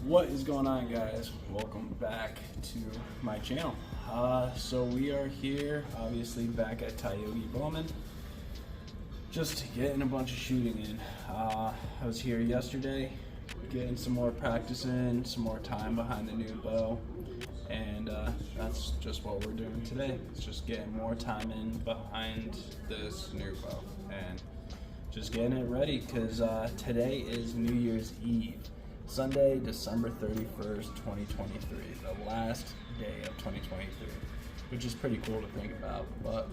What is going on, guys? Welcome back to my channel. So we are here, obviously back at Tioga Bowman, just getting a bunch of shooting in. I was here yesterday, getting some more practice in, some more time behind the new bow, and that's just what we're doing today. It's just getting more time in behind this new bow and just getting it ready, because today is New Year's Eve. Sunday, December 31st, 2023, the last day of 2023, which is pretty cool to think about. But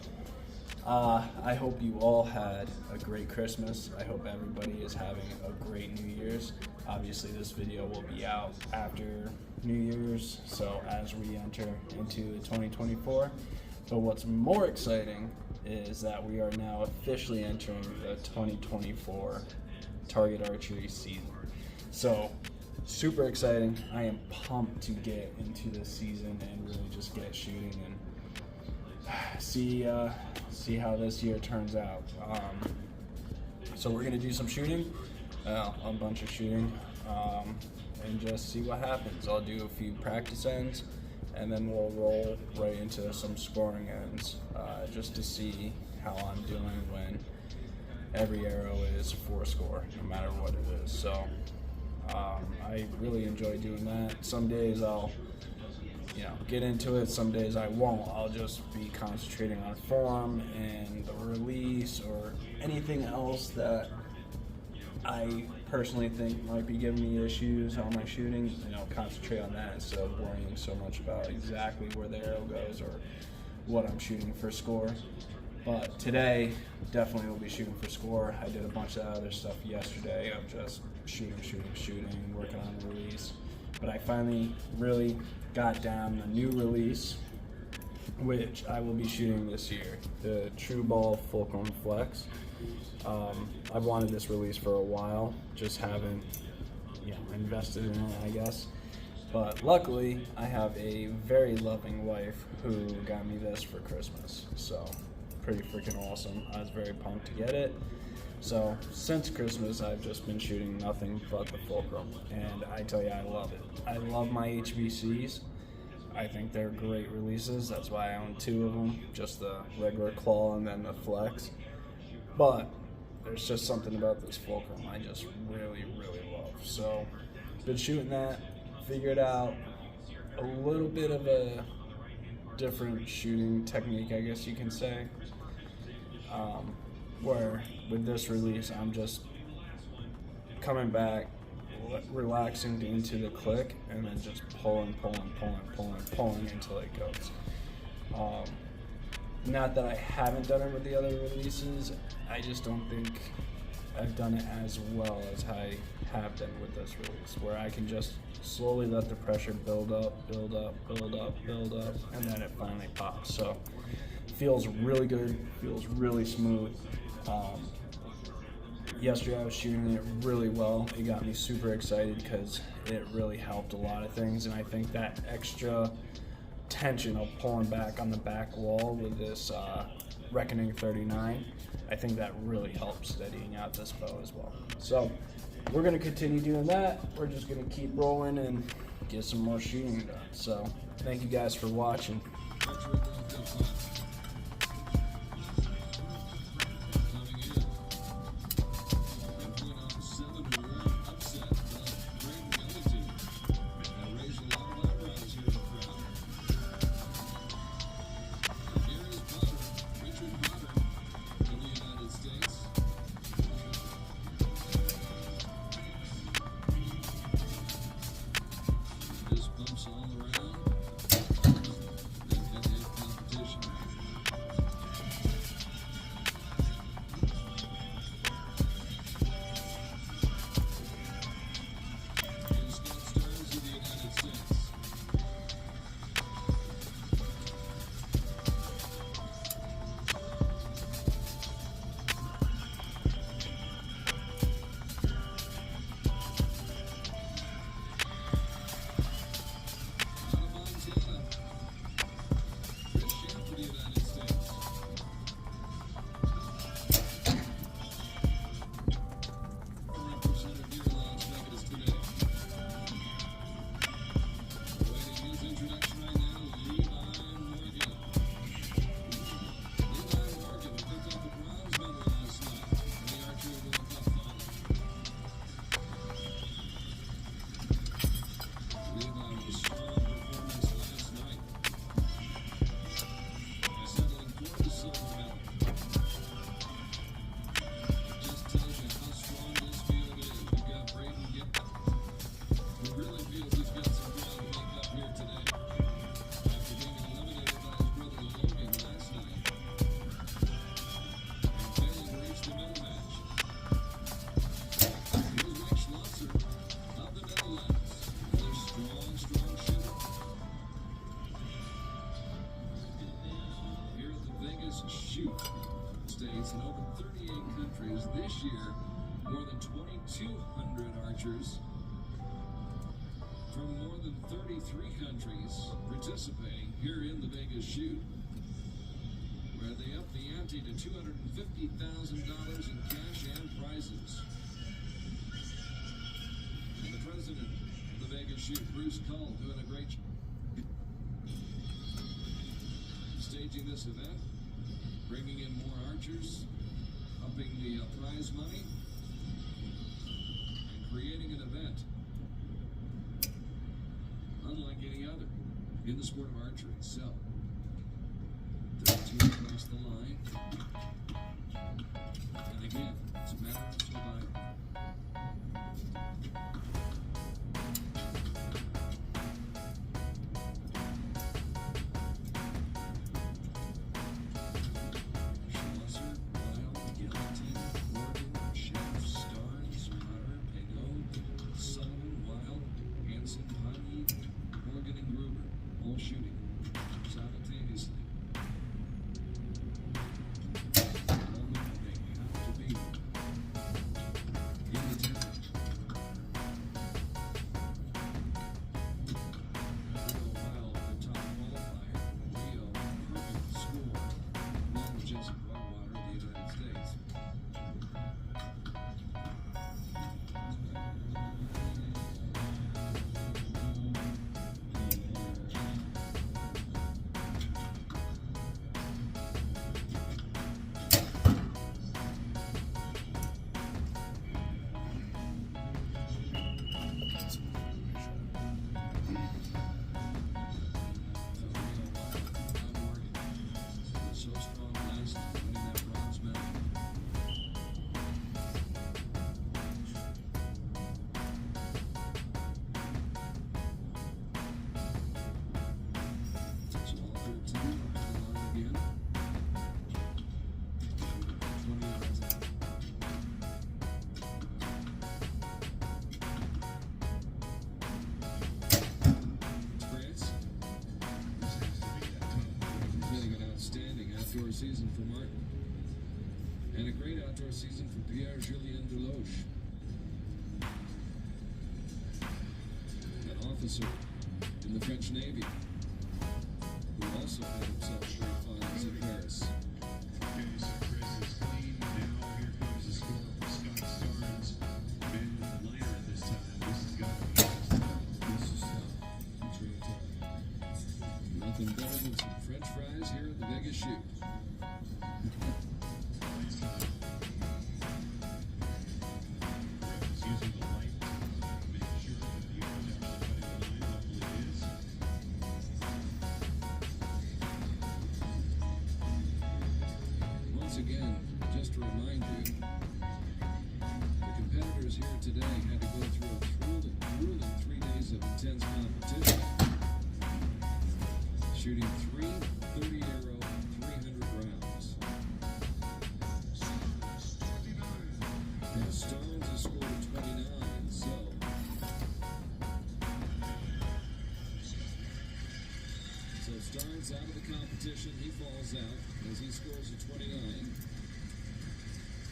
I hope you all had a great Christmas. I hope everybody is having a great New Year's. Obviously, this video will be out after New Year's, so as we enter into 2024. But what's more exciting is that we are now officially entering the 2024 target archery season. So, super exciting. I am pumped to get into this season and really just get shooting and see how this year turns out. So we're gonna do some shooting, a bunch of shooting, and just see what happens. I'll do a few practice ends, and then we'll roll right into some scoring ends, just to see how I'm doing when every arrow is 4 score, no matter what it is. So I really enjoy doing that. Some days I'll get into it, some days I won't. I'll just be concentrating on form and the release or anything else that I personally think might be giving me issues on my shooting. Concentrate on that instead of worrying so much about exactly where the arrow goes or what I'm shooting for score. But today, definitely will be shooting for score. I did a bunch of other stuff yesterday of just shooting, working on the release. But I finally really got down the new release, which I will be shooting this year, the TrueBall Fulcrum Flex. I've wanted this release for a while, just haven't invested in it, I guess. But luckily, I have a very loving wife who got me this for Christmas. So pretty freaking awesome. I was very pumped to get it. So since Christmas, I've just been shooting nothing but the Fulcrum, and I tell you, I love it. I love my HVCs. I think they're great releases. That's why I own 2 of them, just the regular claw and then the flex. But there's just something about this Fulcrum I just really, really love. So been shooting that, figured out a little bit of a different shooting technique, I guess you can say, where with this release I'm just coming back, relaxing into the click, and then just pulling until it goes. Not that I haven't done it with the other releases, I just don't think I've done it as well as I have done with this release, where I can just slowly let the pressure build up, and then it finally pops. So feels really good, feels really smooth. Yesterday I was shooting it really well. It got me super excited because it really helped a lot of things, and I think that extra tension of pulling back on the back wall with this Reckoning 39, I think that really helps steadying out this bow as well. So we're going to continue doing that. We're just going to keep rolling and get some more shooting done. So thank you guys for watching. Bumps all around, then head competition. Shoot states in over 38 countries. This year, more than 2,200 archers from more than 33 countries participating here in the Vegas Shoot, where they up the ante to $250,000 in cash and prizes. And the president of the Vegas Shoot, Bruce Cull, doing a great job staging this event, bringing in more archers, upping the prize money, and creating an event unlike any other in the sport of archery. So, 32 across the line. And again, it's a matter of survival. Schlosser, Wild, Gallatin, Morgan, Chef, Starnes, Potter, Payot, Sullivan, Wild, Hanson, Pawnee, Morgan, and Gruber, all shooting simultaneously. Outdoor season for Martin, and a great outdoor season for Pierre-Julien Deloche, an officer in the French Navy, who also had himself great finals in Paris. Okay, so Chris is clean. Now here comes the score for Scott Starnes. Been lighter at this time. This is going to be This is tough. It's really tough. Nothing better than some French fries here at the Vegas Shoot. using the light to make sure that you know everybody in the line. Hopefully it is. Once again, just to remind you, the competitors here today had to go through a grueling 3 days of intense competition, shooting 3 30-arrow 300 rounds. Now Starnes has scored a 29, so Starnes out of the competition. He falls out as he scores a 29.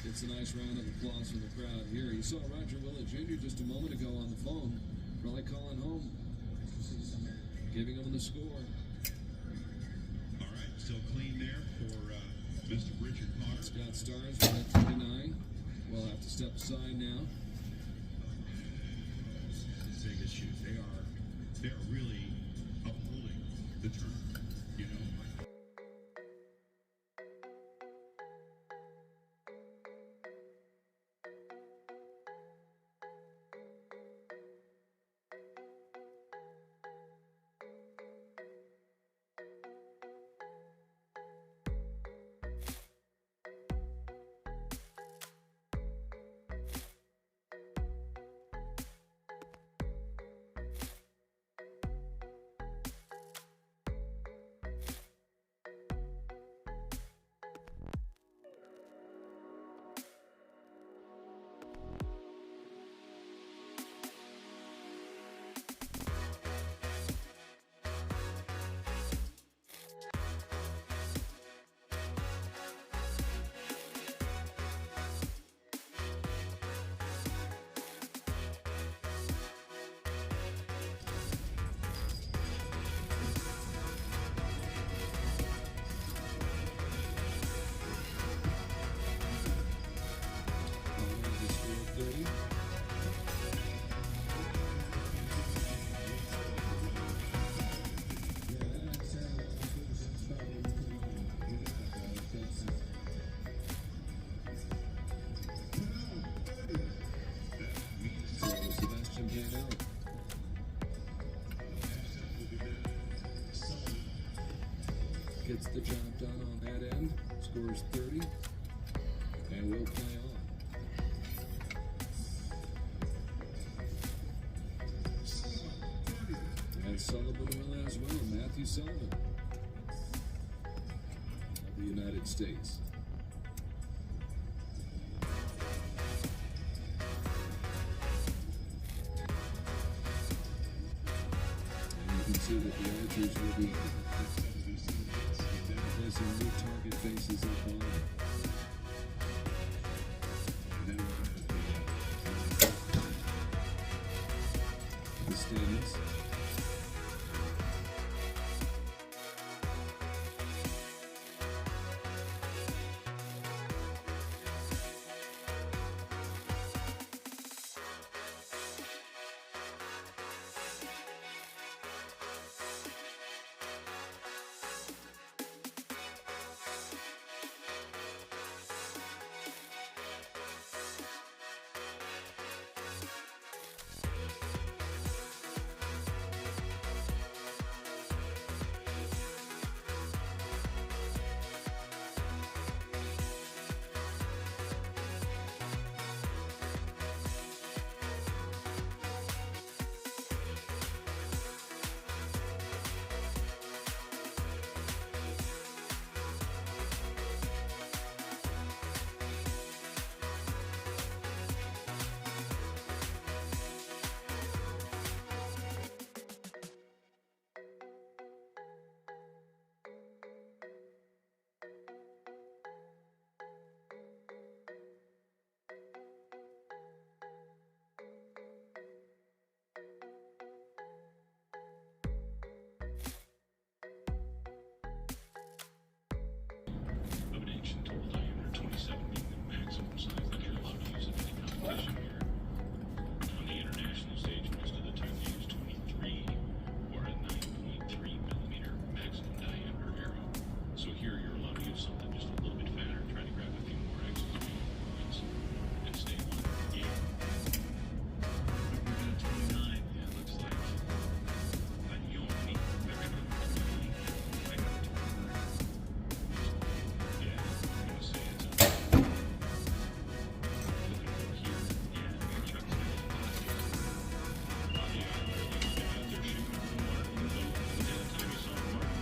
Gets a nice round of applause from the crowd here. You saw Roger Willett Jr. just a moment ago on the phone, probably calling home, giving him the score. All right, still clean there for Mr. Richard Potter. Scott Starnes with that 29. We'll have to step aside now. This Vegas Shoot, they are really upholding the tournament. You know. scores 30, and will play on. And Sullivan will as well, Matthew Sullivan of the United States. And you can see that the archers will be placing new target faces up on the standings. Of an inch in total diameter, 27 being the maximum size that you're allowed to use in any competition here. On the international stage, most of the time they use 23 or a 9.3 millimeter maximum diameter arrow. So here you're allowed to use something just a little bit fatter, try to grab a few more X's and points and stay on the game. We're at 29, yeah, it looks like. But you only very good. I got 29. Yeah, I'm gonna say it's a looking over here. Yeah, your truck's got a lot here. Oh yeah, you got out there shooting from Martin. So the time you saw Martin,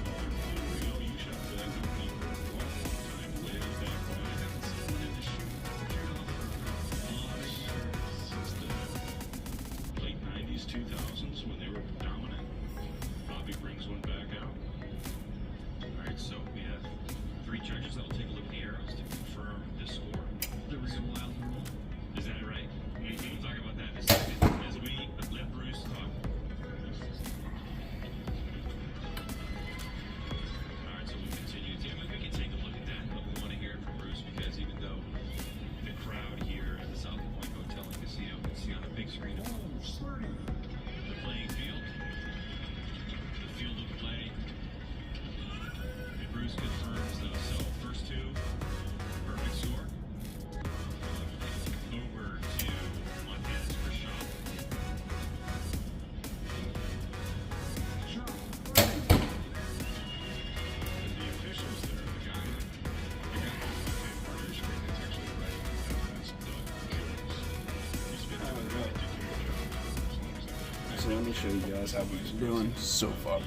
you shot for that company for a long time, way back when I haven't seen one in the shoot. For a lot of years, since the late 90s, 2000s, when they were dominant. Bobby brings one back out. All right, so we have 3 judges that will take a look at the arrows to confirm the score. The real wild rule. Is that right? We'll talk about that in a second as we let Bruce talk. All right, so we continue. Tim, if we can take a look at that, but we want to hear it from Bruce because even though the crowd here at the South Point Hotel and Casino can see on the big screen the playing field, the field of play. And Bruce confirms those. So first 2, perfect score. Over to Montana's Chris Shaw. And the officials there, the guy on part of your screen that's actually right now, that's Doug Jones. He's been doing a ridiculous job as long as I've So let me show you guys how he's doing so far.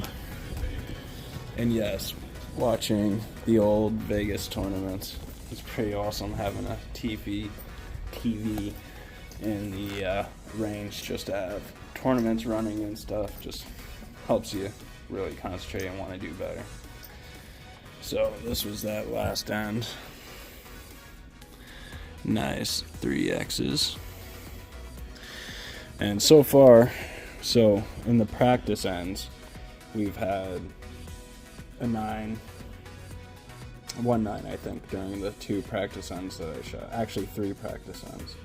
And yes, watching the old Vegas tournaments, it's pretty awesome having a TV in the range just to have tournaments running and stuff. Just helps you really concentrate and want to do better. So this was that last end. Nice 3 X's. And so far, so in the practice ends, we've had a 9, 1 9 I think during the 2 practice ends that I shot. Actually 3 practice ends.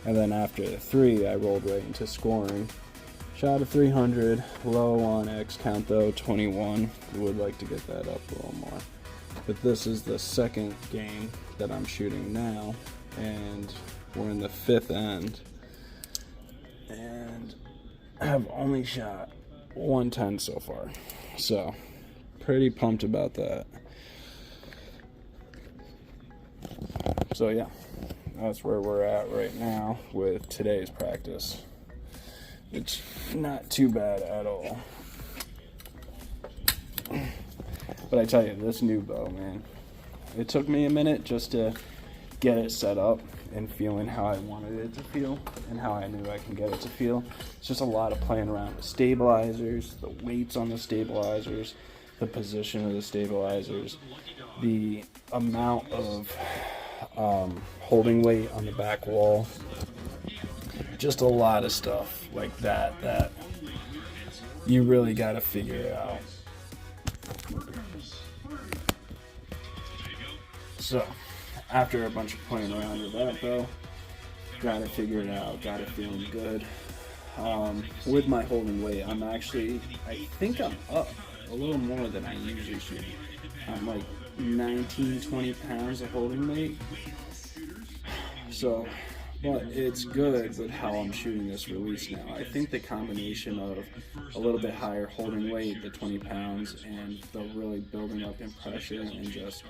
And then after the 3, I rolled right into scoring. Shot a 300, low on X count though, 21. Would like to get that up a little more. But this is the second game that I'm shooting now, and we're in the 5th end. And I've only shot 110 so far. So, pretty pumped about that. So yeah, that's where we're at right now with today's practice. It's not too bad at all. But I tell you, this new bow, man, it took me a minute just to get it set up and feeling how I wanted it to feel and how I knew I can get it to feel. It's just a lot of playing around with stabilizers, the weights on the stabilizers, the position of the stabilizers, the amount of holding weight on the back wall. Just a lot of stuff like that you really got to figure it out. So, after a bunch of playing around with that though, got it figured out, got it feeling good. With my holding weight, I think I'm up a little more than I usually should. I'm like 19, 20 pounds of holding weight. So, but it's good with how I'm shooting this release now. I think the combination of a little bit higher holding weight, the 20 pounds, and the really building up in pressure and just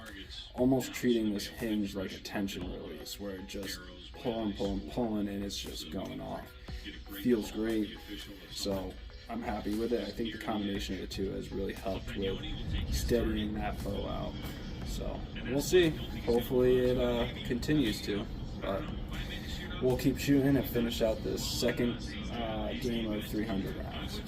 almost treating this hinge like a tension release where it just pulling and it's just going off. Feels great. So I'm happy with it. I think the combination of the two has really helped with steadying that bow out. So we'll see. Hopefully it continues to. But we'll keep shooting and finish out this second game of 300 rounds.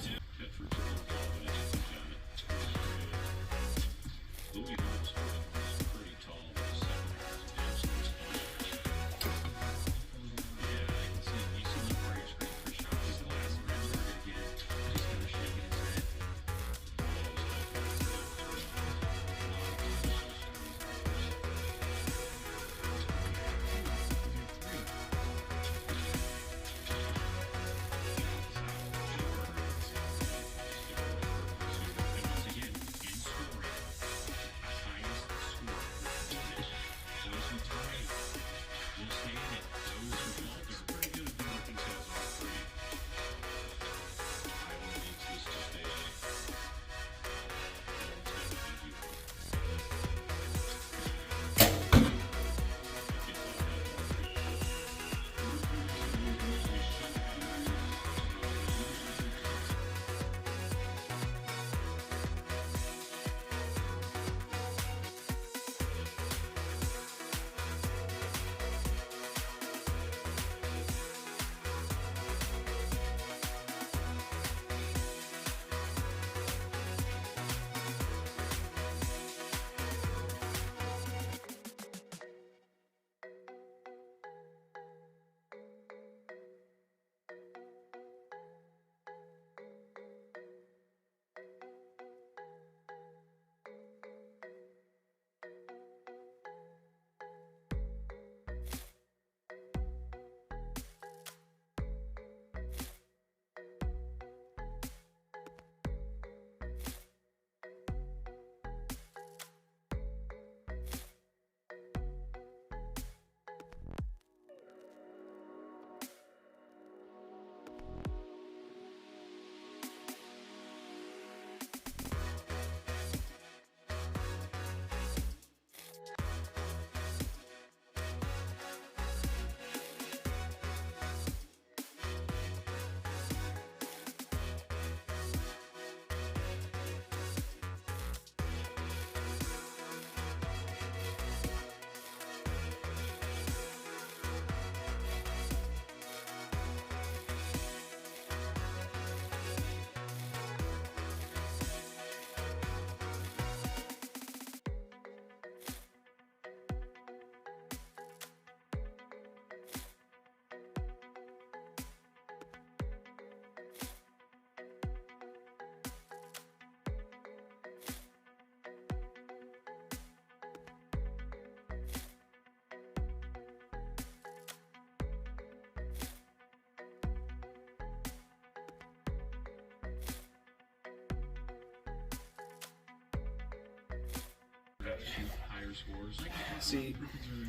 See,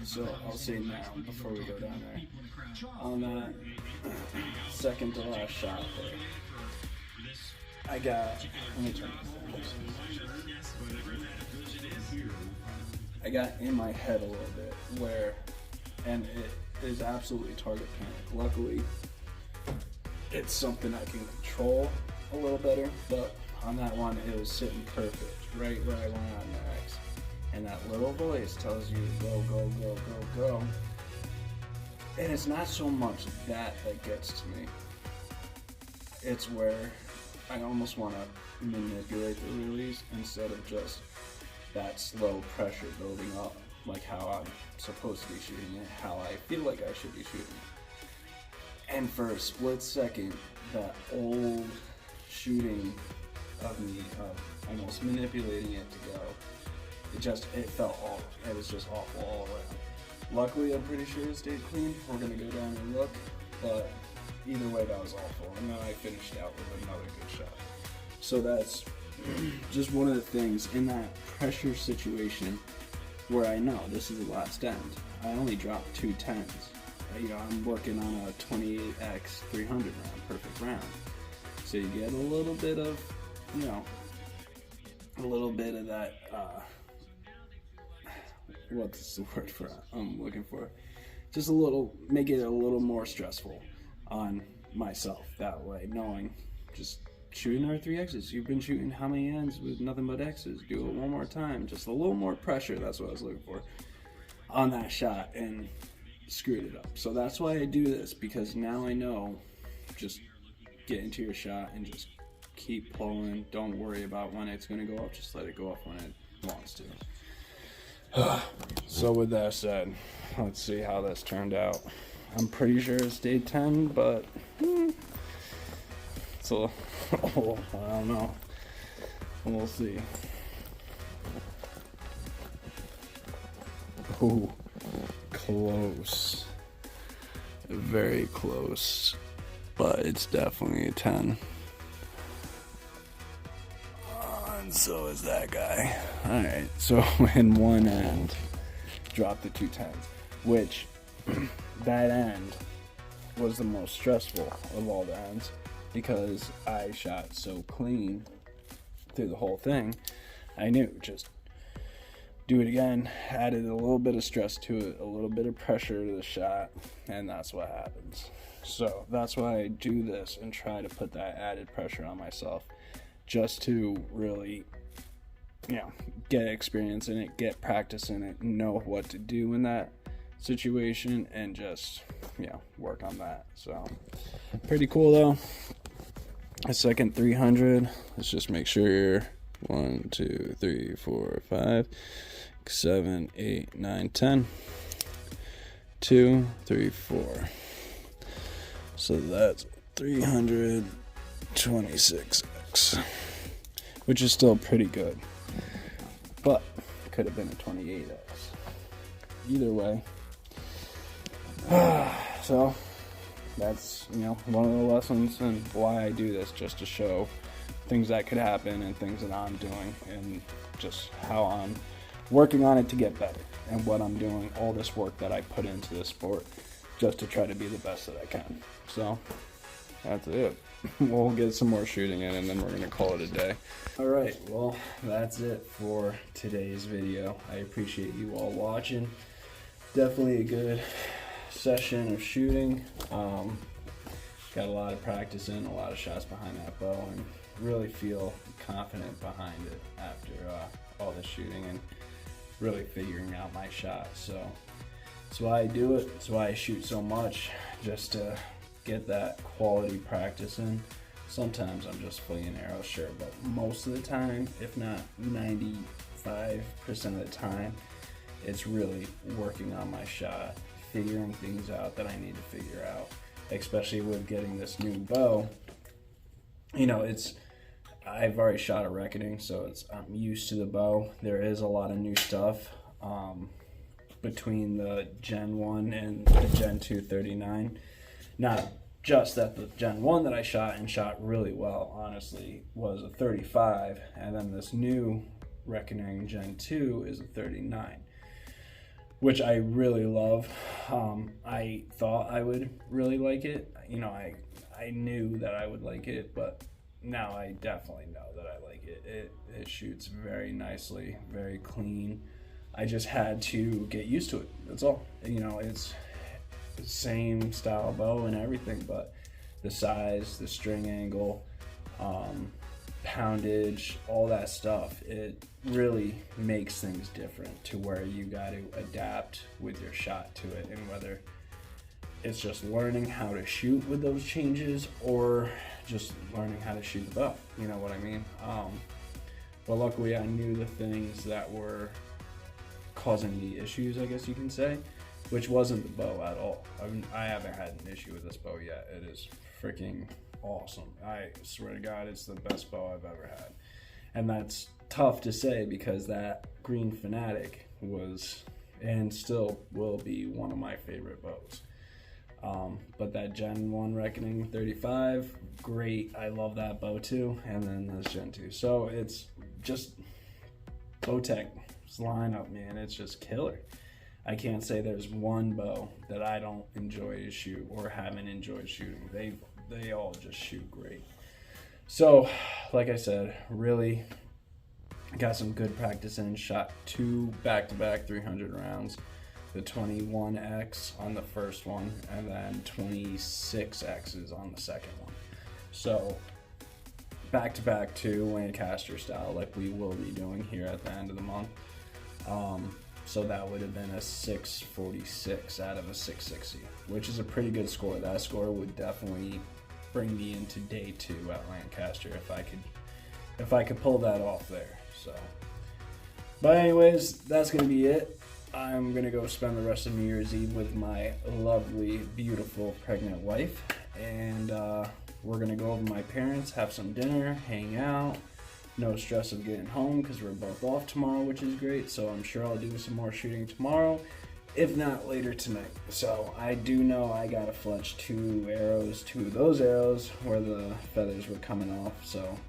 so I'll say now before we go down there, on that second to last shot there, I got, let me turn this down. I got in my head a little bit where and it is absolutely target panic. Luckily, it's something I can control a little better, but on that one, it was sitting perfect, right where I want on max. And that little voice tells you go, go, go, go, go. And it's not so much that gets to me. It's where I almost want to manipulate the release instead of just that slow pressure building up, like how I'm supposed to be shooting it, how I feel like I should be shooting it. And for a split second, that old shooting of me, of almost manipulating it to go, it was just awful all around. Luckily, I'm pretty sure it stayed clean. We're gonna go down and look, but either way, that was awful. And then I finished out with another good shot. So that's just one of the things in that pressure situation where I know this is the last end. I only dropped 2 10s. I'm working on a 28x 300 round, perfect round. So you get a little bit of, that, what's the word for I'm looking for? Just make it a little more stressful on myself that way, knowing just shooting our 3Xs. You've been shooting how many ends with nothing but Xs? Do it one more time. Just a little more pressure, that's what I was looking for, on that shot, and screwed it up. So that's why I do this, because now I know, just get into your shot and just keep pulling. Don't worry about when it's going to go up. Just let it go up when it wants to. So with that said, let's see how this turned out. I'm pretty sure it stayed 10, but it's I don't know. We'll see. Ooh, close. Very close, but it's definitely a 10. And so is that guy. Alright, so in one end, dropped the 2 10s, which that end was the most stressful of all the ends, because I shot so clean through the whole thing. I knew, just do it again, added a little bit of stress to it, a little bit of pressure to the shot, and that's what happens. So that's why I do this and try to put that added pressure on myself, just to really, get experience in it, get practice in it, know what to do in that situation, and just, work on that. So pretty cool though. A second 300. Let's just make sure you're 1, 2, 3, 4, 5, 7, 8, 9, 10. 2, 3, 4. So that's 326x, which is still pretty good, but it could have been a 28x. Either way. So that's, one of the lessons and why I do this, just to show things that could happen and things that I'm doing, and just how I'm working on it to get better, and what I'm doing, all this work that I put into this sport just to try to be the best that I can. So that's it. We'll get some more shooting in, and then we're going to call it a day. Alright, well, that's it for today's video. I appreciate you all watching. Definitely a good session of shooting. Got a lot of practice in, a lot of shots behind that bow, and really feel confident behind it after all the shooting and really figuring out my shot. So that's why I do it. That's why I shoot so much, just to get that quality practice in. Sometimes I'm just flinging arrows, sure, but most of the time, if not 95% of the time, it's really working on my shot, figuring things out that I need to figure out, especially with getting this new bow. I've already shot a Reckoning, so I'm used to the bow. There is a lot of new stuff between the Gen 1 and the Gen 2 39. Not just that the Gen 1 that I shot really well, honestly, was a 35, and then this new Reckoning Gen 2 is a 39, which I really love. I thought I would really like it. I knew that I would like it, but now I definitely know that I like it. It shoots very nicely, very clean. I just had to get used to it. That's all. You know, it's the same style bow and everything, but the size, the string angle, poundage, all that stuff, it really makes things different to where you got to adapt with your shot to it, and whether it's just learning how to shoot with those changes or just learning how to shoot the bow, you know what I mean? But luckily I knew the things that were causing me issues, I guess you can say, which wasn't the bow at all. I haven't had an issue with this bow yet. It is freaking awesome. I swear to God, it's the best bow I've ever had. And that's tough to say because that Green Fanatic was and still will be one of my favorite bows. But that Gen 1 Reckoning 35, great. I love that bow too. And then this Gen 2. So it's just Bowtech's lineup, man. It's just killer. I can't say there's one bow that I don't enjoy to shoot or haven't enjoyed shooting. They all just shoot great. So, like I said, really got some good practice in. Shot 2 back-to-back 300 rounds. The 21X on the first one, and then 26Xs on the second one. So, back-to-back 2 Lancaster style, like we will be doing here at the end of the month. So that would have been a 646 out of a 660, which is a pretty good score. That score would definitely bring me into day 2 at Lancaster if I could pull that off there. So, but anyways, that's gonna be it. I'm gonna go spend the rest of New Year's Eve with my lovely, beautiful, pregnant wife, and we're gonna go over to my parents, have some dinner, hang out. No stress of getting home because we're both off tomorrow, which is great. So I'm sure I'll do some more shooting tomorrow, if not later tonight. So I do know I gotta fletch 2 of those arrows where the feathers were coming off. So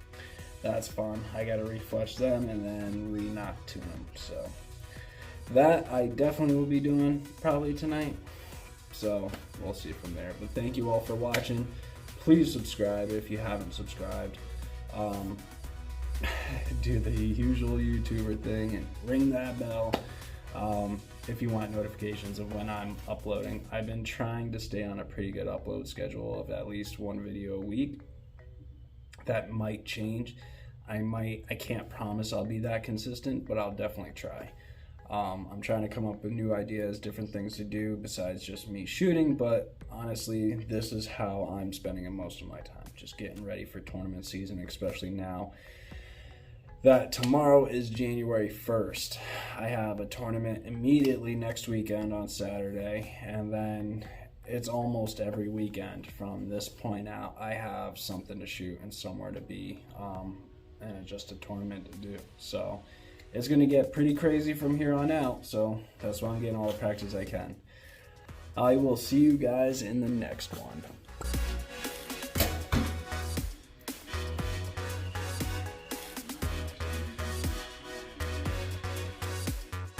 that's fun. I gotta refletch them and then re-knock to them. So that I definitely will be doing probably tonight. So we'll see from there. But thank you all for watching. Please subscribe if you haven't subscribed. Do the usual YouTuber thing and ring that bell if you want notifications of when I'm uploading. I've been trying to stay on a pretty good upload schedule of at least 1 video a week. That might change. I can't promise I'll be that consistent, but I'll definitely try. I'm trying to come up with new ideas, different things to do besides just me shooting, but honestly, this is how I'm spending most of my time, just getting ready for tournament season, especially now that tomorrow is January 1st. I have a tournament immediately next weekend on Saturday, and then it's almost every weekend from this point out. I have something to shoot and somewhere to be, and just a tournament to do. So it's gonna get pretty crazy from here on out, so that's why I'm getting all the practice I can. I will see you guys in the next one.